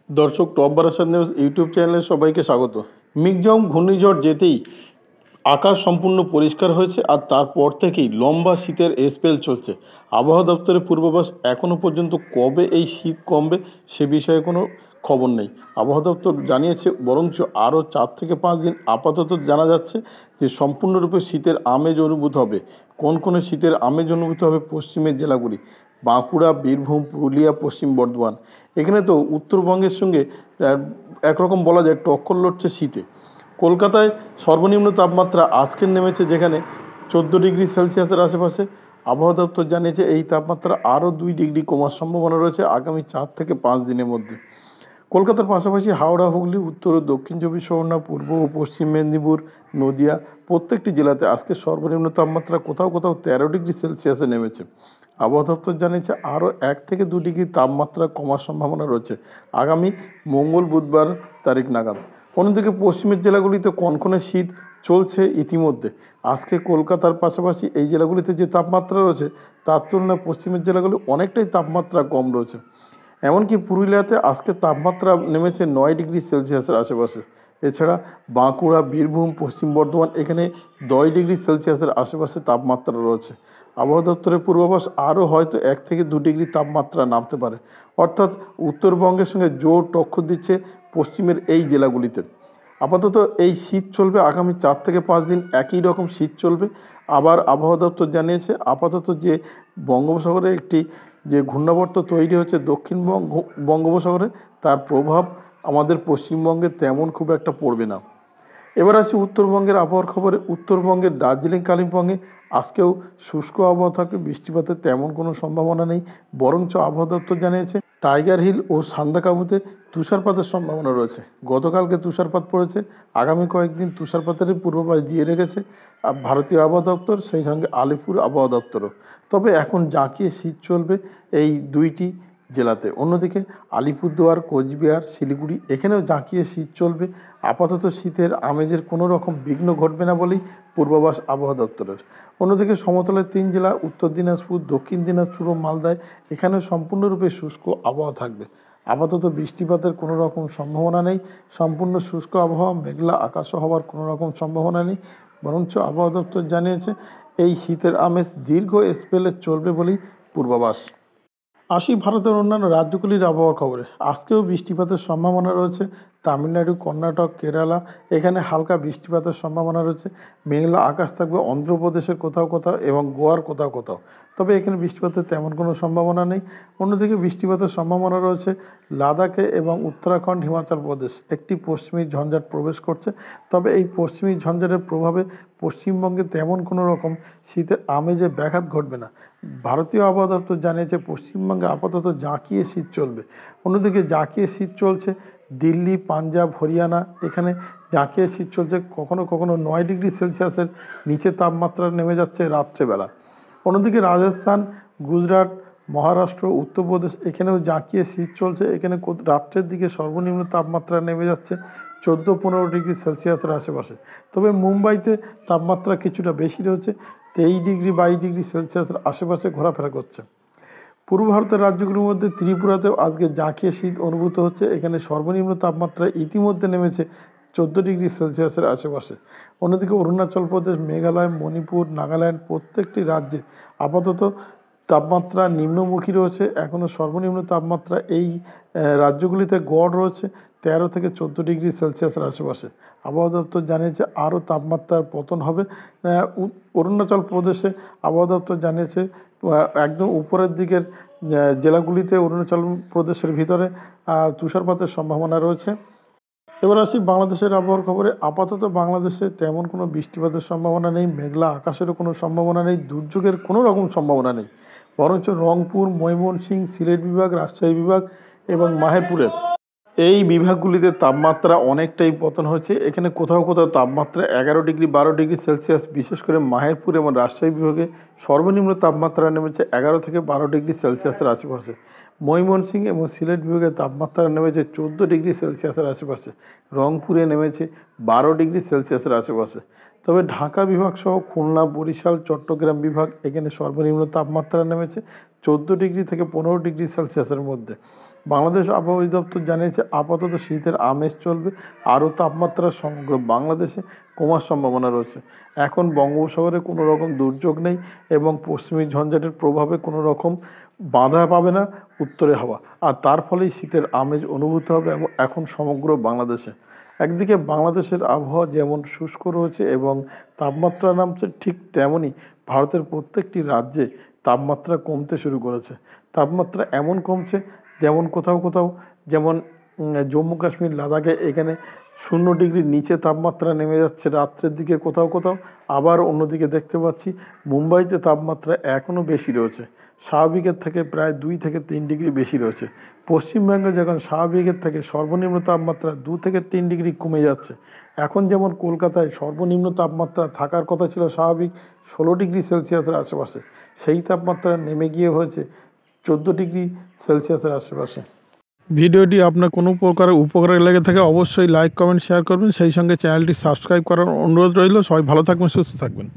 দর্শক, top Barasat news YouTube চ্যানেলে সবাইকে স্বাগত। মিগজাউম ঘূর্ণিঝড় যেতেই আকাশ সম্পূর্ণ পরিষ্কার হয়েছে, আর তারপর থেকেই লম্বা শীতের স্পেল চলছে। আবহাওয়া দপ্তরের পূর্বাভাস এখনও পর্যন্ত কবে এই শীত কমবে সে বিষয়ে কোনো খবর নেই। আবহাওয়া দপ্তর জানিয়েছে বরঞ্চ আরও 4 থেকে 5 দিন আপাতত জানা যাচ্ছে যে সম্পূর্ণরূপে শীতের আমেজ অনুভূত হবে। কোন শীতের আমেজ অনুভূত হবে? পশ্চিমের জেলাগুলি বাঁকুড়া, বীরভূম, পুরুলিয়া, পশ্চিম বর্ধমান। এখানে তো উত্তরবঙ্গের সঙ্গে একরকম বলা যায় টক্কর লড়ছে শীতে। কলকাতায় সর্বনিম্ন তাপমাত্রা আজকের নেমেছে, যেখানে 14 ডিগ্রি সেলসিয়াসের আশেপাশে। আবহাওয়া দপ্তর জানিয়েছে এই তাপমাত্রা আরও 2 ডিগ্রি কমার সম্ভাবনা রয়েছে আগামী 4 থেকে 5 দিনের মধ্যে। কলকাতার পাশাপাশি হাওড়া, হুগলি, উত্তর ও দক্ষিণ 24 পরগনা, পূর্ব ও পশ্চিম মেদিনীপুর, নদিয়া প্রত্যেকটি জেলাতে আজকে সর্বনিম্ন তাপমাত্রা কোথাও কোথাও 13 ডিগ্রি সেলসিয়াসে নেমেছে। আবহাওয়া দপ্তর জানিয়েছে আরও 1 থেকে 2 ডিগ্রি তাপমাত্রা কমার সম্ভাবনা রয়েছে আগামী মঙ্গল, বুধবার তারিখ নাগাদ। অন্যদিকে পশ্চিমের জেলাগুলিতে কনকনে শীত চলছে ইতিমধ্যে। আজকে কলকাতার পাশাপাশি এই জেলাগুলিতে যে তাপমাত্রা রয়েছে তার তুলনায় পশ্চিমের জেলাগুলি অনেকটাই তাপমাত্রা কম রয়েছে। এমনকি পুরুলিয়াতে আজকে তাপমাত্রা নেমেছে 9 ডিগ্রি সেলসিয়াসের আশেপাশে। এছাড়া বাঁকুড়া, বীরভূম, পশ্চিম বর্ধমান এখানে 10 ডিগ্রি সেলসিয়াসের আশেপাশে তাপমাত্রা রয়েছে। আবহাওয়া দপ্তরের পূর্বাভাস আরও হয়তো 1 থেকে 2 ডিগ্রি তাপমাত্রা নামতে পারে। অর্থাৎ উত্তরবঙ্গের সঙ্গে জোর টক্কর দিচ্ছে পশ্চিমের এই জেলাগুলিতে। আপাতত এই শীত চলবে আগামী 4 থেকে 5 দিন, একই রকম শীত চলবে। আবার আবহাওয়া দপ্তর জানিয়েছে আপাতত যে বঙ্গোপসাগরে একটি যে ঘূর্ণাবর্ত তৈরি হচ্ছে দক্ষিণ বঙ্গোপসাগরে, তার প্রভাব আমাদের পশ্চিমবঙ্গে তেমন খুব একটা পড়বে না। এবার আসি উত্তরবঙ্গের আবহাওয়ার খবরে। উত্তরবঙ্গের দার্জিলিং, কালিম্পংয়ে আজকেও শুষ্ক আবহাওয়া থাকবে, বৃষ্টিপাতের তেমন কোনো সম্ভাবনা নেই। বরঞ্চ আবহাওয়া দপ্তর জানিয়েছে টাইগার হিল ও সান্দাকাবুতে তুষারপাতের সম্ভাবনা রয়েছে। গতকালকে তুষারপাত পড়েছে, আগামী কয়েকদিন তুষারপাতের পূর্বাভাস দিয়ে রেখেছে ভারতীয় আবহাওয়া দপ্তর, সেই সঙ্গে আলিপুর আবহাওয়া দপ্তরও। তবে এখন জাঁকিয়ে শীত চলবে এই দুইটি জেলাতে। অন্যদিকে আলিপুরদুয়ার, কোচবিহার, শিলিগুড়ি এখানেও জাঁকিয়ে শীত চলবে। আপাতত শীতের আমেজের কোনো রকম বিঘ্ন ঘটবে না বলেই পূর্বাভাস আবহাওয়া দপ্তরের। অন্যদিকে সমতলের 3 জেলা উত্তর দিনাজপুর, দক্ষিণ দিনাজপুর ও মালদায় এখানে সম্পূর্ণরূপে শুষ্ক আবহাওয়া থাকবে। আপাতত বৃষ্টিপাতের কোনো রকম সম্ভাবনা নেই। সম্পূর্ণ শুষ্ক আবহাওয়া, মেঘলা আকাশও হওয়ার কোনো রকম সম্ভাবনা নেই। বরঞ্চ আবহাওয়া দপ্তর জানিয়েছে এই শীতের আমেজ দীর্ঘ স্পেলে চলবে বলেই পূর্বাভাস। আসি ভারতের অন্যান্য রাজ্যগুলির আবহাওয়ার খবরে। আজকেও বৃষ্টিপাতের সম্ভাবনা রয়েছে তামিলনাড়ু, কর্ণাটক, কেরালা এখানে হালকা বৃষ্টিপাতের সম্ভাবনা রয়েছে। মেঘলা আকাশ থাকবে অন্ধ্রপ্রদেশের কোথাও কোথাও এবং গোয়ার কোথাও কোথাও। তবে এখানে বৃষ্টিপাতের তেমন কোনো সম্ভাবনা নেই। অন্যদিকে বৃষ্টিপাতের সম্ভাবনা রয়েছে লাদাখে এবং উত্তরাখণ্ড, হিমাচল প্রদেশ। একটি পশ্চিমী ঝঞ্ঝাট প্রবেশ করছে, তবে এই পশ্চিমী ঝঞ্ঝাটের প্রভাবে পশ্চিমবঙ্গে তেমন কোনো রকম শীতের আমেজে ব্যাঘাত ঘটবে না। ভারতীয় আবহাওয়া দপ্তর জানিয়েছে পশ্চিমবঙ্গে আপাতত জাঁকিয়ে শীত চলবে। অন্যদিকে জাঁকিয়ে শীত চলছে দিল্লি, পাঞ্জাব, হরিয়ানা এখানে জাঁকিয়ে শীত চলছে। কখনো কখনো 9 ডিগ্রি সেলসিয়াসের নিচে তাপমাত্রা নেমে যাচ্ছে রাত্রেবেলা। অন্যদিকে রাজস্থান, গুজরাট, মহারাষ্ট্র, উত্তরপ্রদেশ এখানেও জাঁকিয়ে শীত চলছে। এখানে রাত্রের দিকে সর্বনিম্ন তাপমাত্রা নেমে যাচ্ছে 14-15 ডিগ্রি সেলসিয়াসের আশেপাশে। তবে মুম্বাইতে তাপমাত্রা কিছুটা বেশি রয়েছে, 23 ডিগ্রি 22 ডিগ্রি সেলসিয়াসের আশেপাশে ঘোরাফেরা করছে। পূর্ব ভারতের রাজ্যগুলির মধ্যে ত্রিপুরাতেও আজকে জাঁকিয়ে শীত অনুভূত হচ্ছে। এখানে সর্বনিম্ন তাপমাত্রা ইতিমধ্যে নেমেছে 14 ডিগ্রি সেলসিয়াসের আশেপাশে। অন্যদিকে অরুণাচল প্রদেশ, মেঘালয়, মণিপুর, নাগাল্যান্ড প্রত্যেকটি রাজ্যে আপাতত তাপমাত্রা নিম্নমুখী রয়েছে। এখনও সর্বনিম্ন তাপমাত্রা এই রাজ্যগুলিতে গড় রয়েছে 13 থেকে 14 ডিগ্রি সেলসিয়াসের আশেপাশে। আবহাওয়া দপ্তর জানিয়েছে আরও তাপমাত্রার পতন হবে। অরুণাচল প্রদেশে আবহাওয়া দপ্তর জানিয়েছে একদম উপরের দিকের জেলাগুলিতে অরুণাচল প্রদেশের ভিতরে তুষারপাতের সম্ভাবনা রয়েছে। এবার আসি বাংলাদেশের আবহাওয়ার খবরে। আপাতত বাংলাদেশে তেমন কোনো বৃষ্টিপাতের সম্ভাবনা নেই, মেঘলা আকাশেরও কোনো সম্ভাবনা নেই, দুর্যোগের কোনো রকম সম্ভাবনা নেই। বরঞ্চ রংপুর, ময়মনসিংহ, সিলেট বিভাগ, রাজশাহী বিভাগ এবং মাহেরপুরে এই বিভাগগুলিতে তাপমাত্রা অনেকটাই পতন হয়েছে। এখানে কোথাও কোথাও তাপমাত্রা 11 ডিগ্রি 12 ডিগ্রি সেলসিয়াস, বিশেষ করে মাহেরপুর এবং রাজশাহী বিভাগে সর্বনিম্ন তাপমাত্রা নেমেছে 11 থেকে 12 ডিগ্রি সেলসিয়াসের আশেপাশে। ময়মনসিংহ এবং সিলেট বিভাগে তাপমাত্রা নেমেছে 14 ডিগ্রি সেলসিয়াসের আশেপাশে। রংপুরে নেমেছে 12 ডিগ্রি সেলসিয়াসের আশেপাশে। তবে ঢাকা বিভাগ সহ খুলনা, বরিশাল, চট্টগ্রাম বিভাগ এখানে সর্বনিম্ন তাপমাত্রা নেমেছে 14 ডিগ্রি থেকে 15 ডিগ্রি সেলসিয়াসের মধ্যে। বাংলাদেশ আবহাওয়া অধিদপ্তর জানিয়েছে আপাতত শীতের আমেজ চলবে, আরও তাপমাত্রা সমগ্র বাংলাদেশে কমার সম্ভাবনা রয়েছে। এখন বঙ্গোপসাগরে কোনো রকম দুর্যোগ নেই এবং পশ্চিমী ঝঞ্ঝাটের প্রভাবে কোনো রকম বাধা পাবে না উত্তরে হাওয়া, আর তার ফলেই শীতের আমেজ অনুভূত হবে এখন সমগ্র বাংলাদেশে। একদিকে বাংলাদেশের আবহাওয়া যেমন শুষ্ক রয়েছে এবং তাপমাত্রা নামছে, ঠিক তেমনই ভারতের প্রত্যেকটি রাজ্যে তাপমাত্রা কমতে শুরু করেছে। তাপমাত্রা এমন কমছে যেমন কোথাও কোথাও যেমন জম্মু কাশ্মীর, লাদাখে এখানে 0 ডিগ্রির নিচে তাপমাত্রা নেমে যাচ্ছে রাত্রের দিকে কোথাও কোথাও। আবার অন্যদিকে দেখতে পাচ্ছি মুম্বাইতে তাপমাত্রা এখনও বেশি রয়েছে, স্বাভাবিকের থেকে প্রায় 2 থেকে 3 ডিগ্রি বেশি রয়েছে। পশ্চিমবঙ্গে যখন স্বাভাবিকের থেকে সর্বনিম্ন তাপমাত্রা 2 থেকে 3 ডিগ্রি কমে যাচ্ছে। এখন যেমন কলকাতায় সর্বনিম্ন তাপমাত্রা থাকার কথা ছিল স্বাভাবিক 16 ডিগ্রি সেলসিয়াসের আশেপাশে, সেই তাপমাত্রা নেমে গিয়ে হয়েছে 14 ডিগ্রি সেলসিয়াসের আশেপাশে। ভিডিওটি আপনার কোনো প্রকার উপকারে লেগে থাকে অবশ্যই লাইক, কমেন্ট, শেয়ার করবেন। সেই সঙ্গে চ্যানেলটি সাবস্ক্রাইব করার অনুরোধ রইল। সবাই ভালো থাকবেন, সুস্থ থাকবেন।